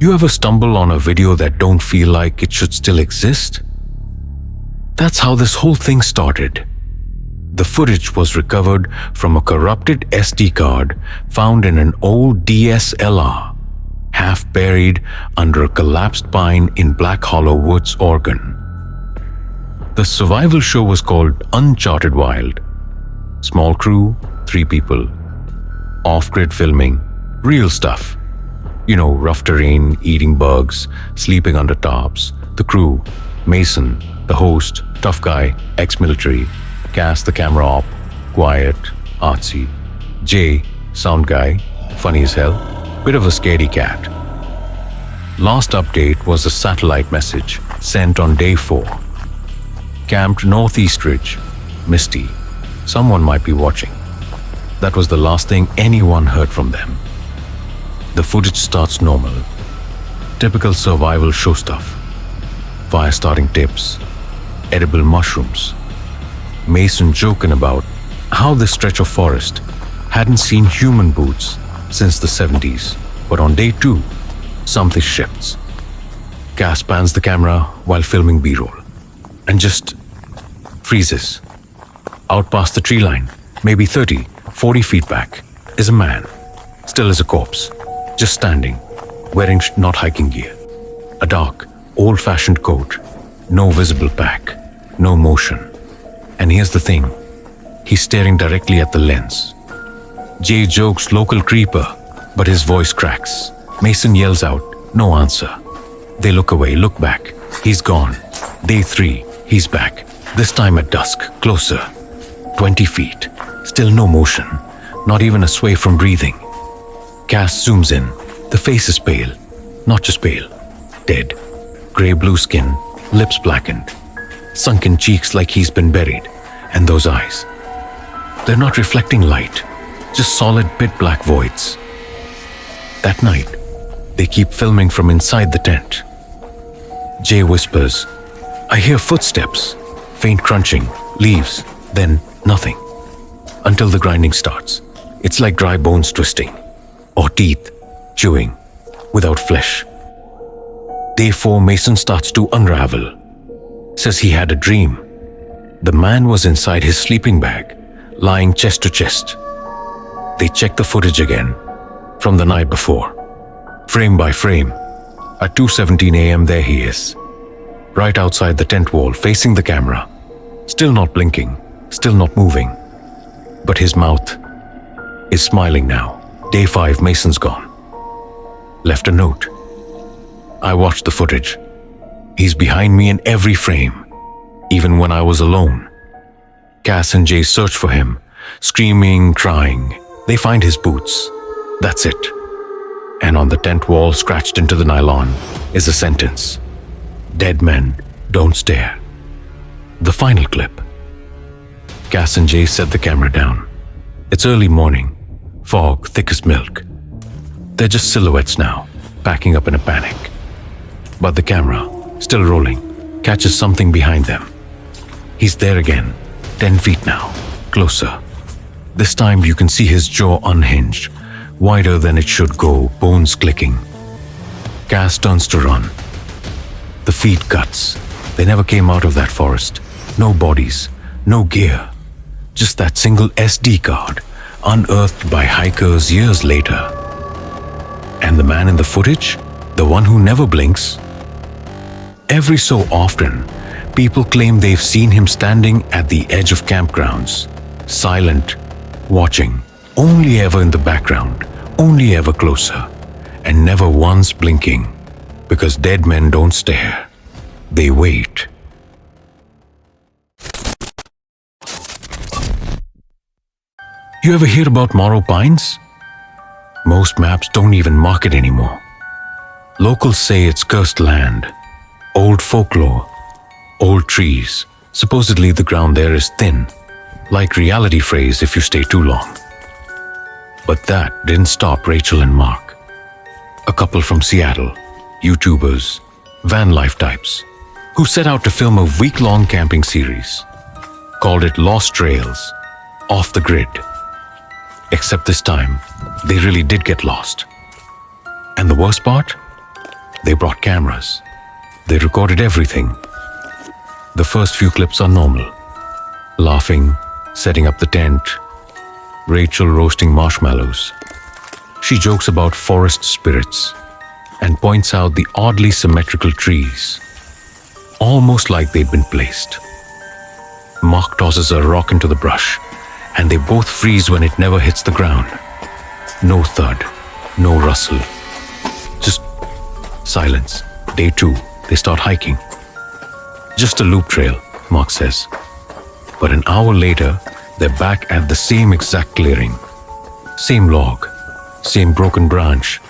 You ever stumble on a video that don't feel like it should still exist? That's how this whole thing started. The footage was recovered from a corrupted SD card found in an old DSLR, half buried under a collapsed pine in Black Hollow Woods, Oregon. The survival show was called Uncharted Wild. Small crew, 3 people. Off-grid filming, real stuff. You know, rough terrain, eating bugs, sleeping under tarps. The crew, Mason, the host, tough guy, ex-military. Cass, the camera op, quiet, artsy. Jay, sound guy, funny as hell, bit of a scaredy cat. Last update was a satellite message sent on day 4. Camped Northeast Ridge, misty. Someone might be watching. That was the last thing anyone heard from them. The footage starts normal. Typical survival show stuff. Fire starting tips, edible mushrooms. Mason joking about how this stretch of forest hadn't seen human boots since the 70s, but on day 2, something shifts. Cass pans the camera while filming B-roll and just freezes. Out past the tree line, maybe 30, 40 feet back, is a man, still as a corpse, just standing, wearing not hiking gear. A dark, old-fashioned coat, no visible pack, no motion. And here's the thing, he's staring directly at the lens. Jay jokes local creeper, but his voice cracks. Mason yells out, no answer. They look away, look back. He's gone. Day 3, he's back. This time at dusk, closer. 20 feet. Still no motion. Not even a sway from breathing. Cass zooms in. The face is pale. Not just pale. Dead. Gray-blue skin. Lips blackened. Sunken cheeks like he's been buried. And those eyes. They're not reflecting light. Just solid pit-black voids. That night, they keep filming from inside the tent. Jay whispers, I hear footsteps, faint crunching, leaves, then nothing. Until the grinding starts. It's like dry bones twisting, or teeth chewing, without flesh. Day 4, Mason starts to unravel. Says he had a dream. The man was inside his sleeping bag, lying chest to chest. They check the footage again, from the night before. Frame by frame. At 2:17 a.m. there he is. Right outside the tent wall, facing the camera. Still not blinking, still not moving. But his mouth is smiling now. Day 5, Mason's gone. Left a note. I watched the footage. He's behind me in every frame, even when I was alone. Cass and Jay search for him, screaming, crying. They find his boots. That's it. And on the tent wall, scratched into the nylon, is a sentence. Dead men don't stare. The final clip. Cass and Jay set the camera down. It's early morning, fog thick as milk. They're just silhouettes now, packing up in a panic. But the camera, still rolling, catches something behind them. He's there again, 10 feet now, closer. This time you can see his jaw unhinged, wider than it should go, bones clicking. Cass turns to run. The feet cuts. They never came out of that forest. No bodies, no gear. Just that single SD card, unearthed by hikers years later. And the man in the footage? The one who never blinks? Every so often, people claim they've seen him standing at the edge of campgrounds, silent, watching, only ever in the background, only ever closer, and never once blinking, because dead men don't stare, they wait. You ever hear about Morrow Pines? Most maps don't even mark it anymore. Locals say it's cursed land, old folklore, old trees. Supposedly the ground there is thin, like reality phrase if you stay too long. But that didn't stop Rachel and Mark, a couple from Seattle, YouTubers, van life types, who set out to film a week-long camping series. Called it Lost Trails, Off the Grid. Except this time, they really did get lost. And the worst part? They brought cameras. They recorded everything. The first few clips are normal. Laughing, setting up the tent, Rachel roasting marshmallows. She jokes about forest spirits and points out the oddly symmetrical trees, almost like they'd been placed. Mark tosses a rock into the brush, and they both freeze when it never hits the ground. No thud, no rustle, just silence. Day 2, they start hiking. Just a loop trail, Mark says. But an hour later, they're back at the same exact clearing. Same log, same broken branch,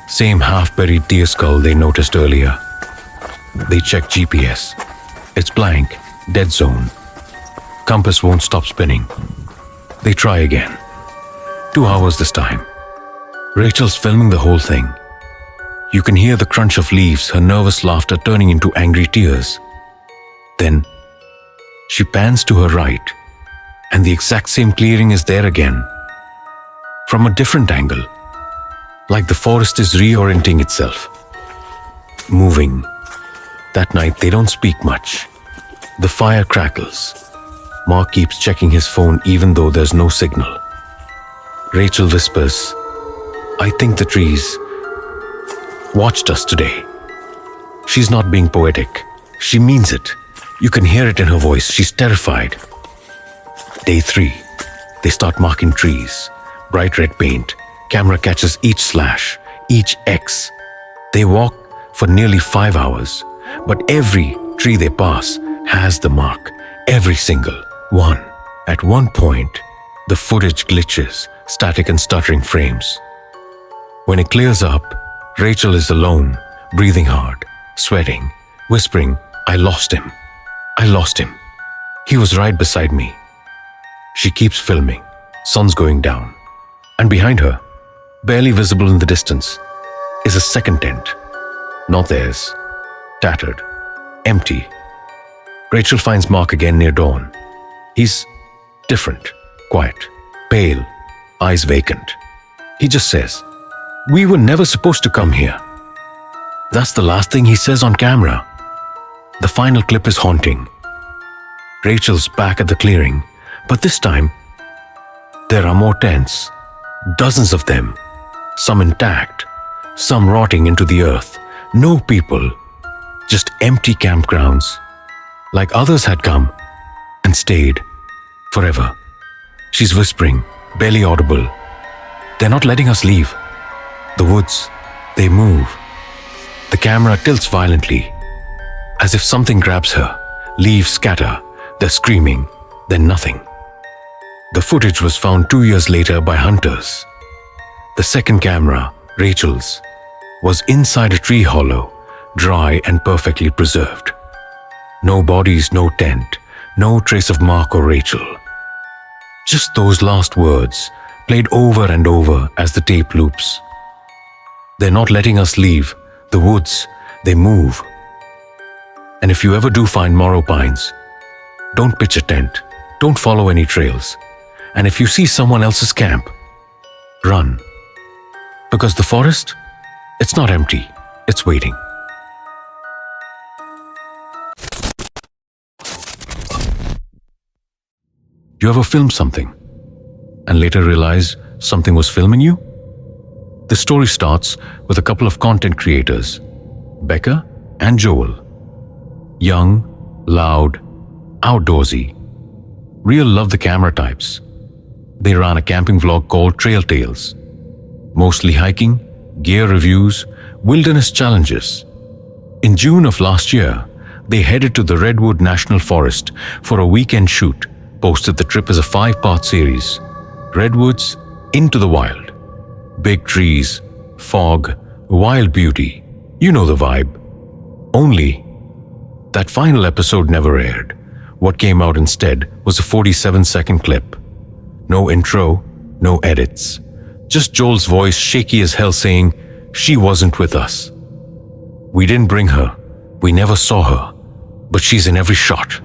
same half-buried deer skull they noticed earlier. They check GPS. It's blank, dead zone. Compass won't stop spinning. They try again. 2 hours this time. Rachel's filming the whole thing. You can hear the crunch of leaves, her nervous laughter turning into angry tears. Then, she pans to her right, and the exact same clearing is there again. From a different angle, like the forest is reorienting itself. Moving. That night, they don't speak much. The fire crackles. Mark keeps checking his phone even though there's no signal. Rachel whispers, "I think the trees watched us today." She's not being poetic. She means it. You can hear it in her voice. She's terrified. Day 3. They start marking trees. Bright red paint. Camera catches each slash, each X. They walk for nearly 5 hours, but every tree they pass has the mark. Every single one. At one point, the footage glitches, static and stuttering frames. When it clears up, Rachel is alone, breathing hard, sweating, whispering, "I lost him. I lost him. He was right beside me." She keeps filming. Sun's going down. And behind her, barely visible in the distance, is a second tent. Not theirs. Tattered. Empty. Rachel finds Mark again near dawn. He's different, quiet, pale, eyes vacant. He just says, "We were never supposed to come here." That's the last thing he says on camera. The final clip is haunting. Rachel's back at the clearing, but this time, there are more tents. Dozens of them. Some intact, some rotting into the earth. No people, just empty campgrounds. Like others had come and stayed forever. She's whispering, barely audible. "They're not letting us leave. The woods, they move." The camera tilts violently, as if something grabs her. Leaves scatter. They're screaming. Then nothing. The footage was found 2 years later by hunters. The second camera, Rachel's, was inside a tree hollow, dry and perfectly preserved. No bodies, no tent, no trace of Mark or Rachel. Just those last words, played over and over as the tape loops. "They're not letting us leave. The woods, they move." And if you ever do find Morrow Pines, don't pitch a tent. Don't follow any trails. And if you see someone else's camp, run. Because the forest, it's not empty. It's waiting. You ever film something and later realize something was filming you? The story starts with a couple of content creators, Becca and Joel. Young, loud, outdoorsy. Real love the camera types. They ran a camping vlog called Trail Tales. Mostly hiking, gear reviews, wilderness challenges. In June of last year, they headed to the Redwood National Forest for a weekend shoot. Posted the trip as a 5-part series. Redwoods into the wild. Big trees, fog, wild beauty. You know the vibe. Only that final episode never aired. What came out instead was a 47-second clip. No intro, no edits. Just Joel's voice shaky as hell saying, "She wasn't with us. We didn't bring her. We never saw her. But she's in every shot."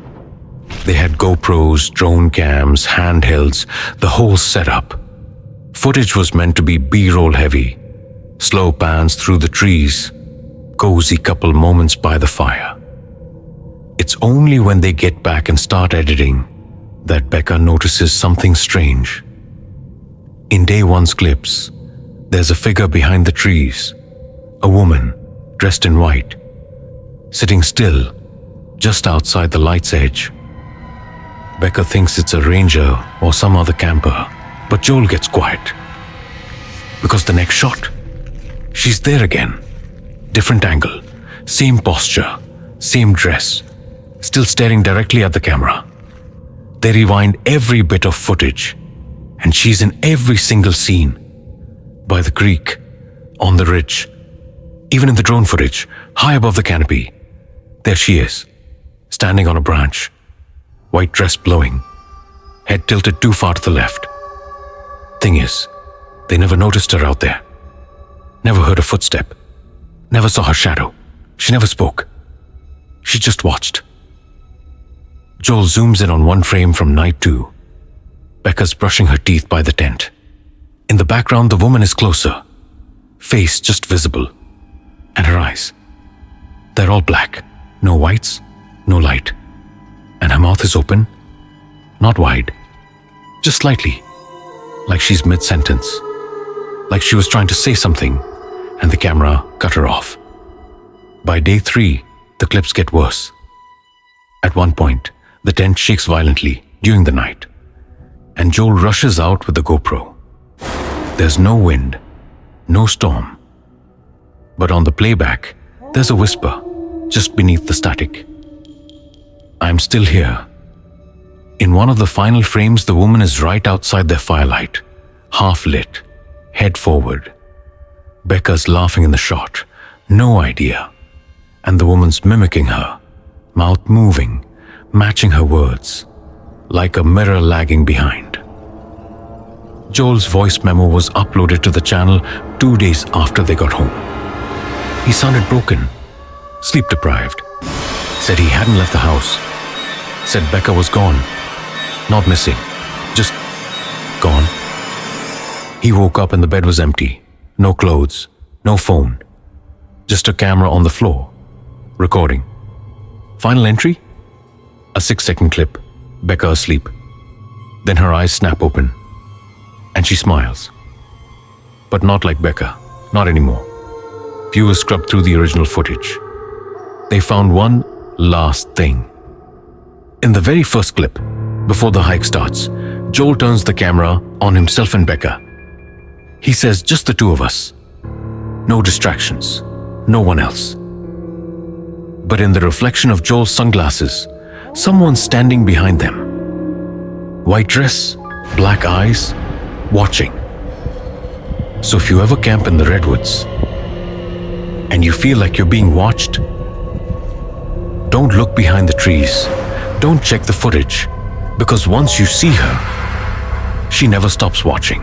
They had GoPros, drone cams, handhelds, the whole setup. Footage was meant to be B-roll heavy. Slow pans through the trees. cozy couple moments by the fire. It's only when they get back and start editing that Becca notices something strange. In day one's clips, there's a figure behind the trees, a woman dressed in white, sitting still just outside the light's edge. Becca thinks it's a ranger or some other camper, but Joel gets quiet. Because the next shot, she's there again. Different angle, same posture, same dress, still staring directly at the camera. They rewind every bit of footage, and she's in every single scene. By the creek, on the ridge, even in the drone footage, high above the canopy. There she is, standing on a branch, white dress blowing, head tilted too far to the left. Thing is, they never noticed her out there. Never heard a footstep. Never saw her shadow. She never spoke. She just watched. Joel zooms in on one frame from night 2. Becca's brushing her teeth by the tent. In the background, the woman is closer. Face just visible. And her eyes. They're all black. No whites, no light. And her mouth is open. Not wide. Just slightly. Like she's mid-sentence. Like she was trying to say something, and the camera cut her off. By day 3, the clips get worse. At one point, the tent shakes violently during the night, and Joel rushes out with the GoPro. There's no wind, no storm. But on the playback, there's a whisper just beneath the static. I'm still here. In one of the final frames, the woman is right outside their firelight, half lit, head forward. Becca's laughing in the shot, no idea. And the woman's mimicking her, mouth moving, matching her words, like a mirror lagging behind. Joel's voice memo was uploaded to the channel 2 days after they got home. He sounded broken, sleep deprived, said he hadn't left the house, said Becca was gone, not missing, just gone. He woke up and the bed was empty, no clothes, no phone, just a camera on the floor, recording. Final entry? A 6-second clip, Becca asleep. Then her eyes snap open, and she smiles. But not like Becca, not anymore. Viewers scrubbed through the original footage. They found one last thing. In the very first clip, before the hike starts, Joel turns the camera on himself and Becca. He says, just the two of us. No distractions, no one else. But in the reflection of Joel's sunglasses, someone's standing behind them. White dress, black eyes, watching. So if you ever camp in the redwoods and you feel like you're being watched, don't look behind the trees. Don't check the footage, because once you see her, she never stops watching.